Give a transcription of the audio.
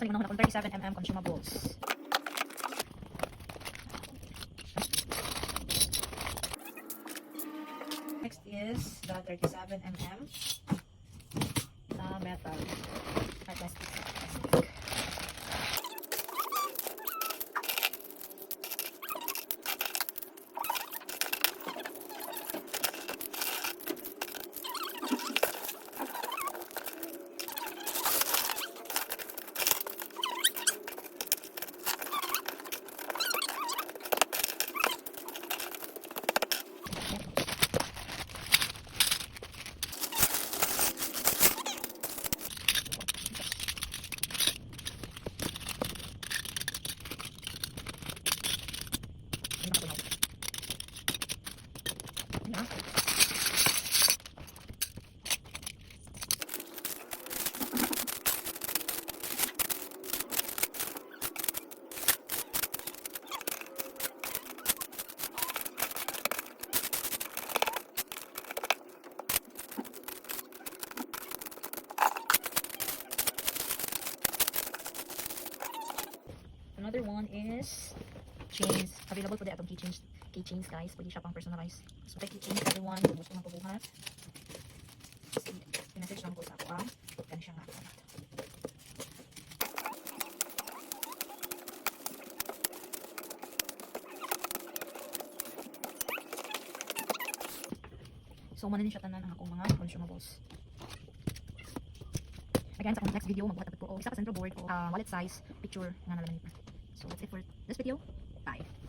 So, nagmanahon akong 37mm consumables. Next is the 37mm metal. Ay, plastic. Another one is chains. Available po di atong keychains guys. Pwede siya pang personalize. So, kay keychains everyone. Kung gusto nang pabuhat. Pinasage lang po sa ako. Ganun siya nga. So, manin siya tanan ang akong mga consumables. Again, sa next video, magbuhat po o isa ka central board o wallet size picture nga nalaman niyo. So that's it for this video. Bye.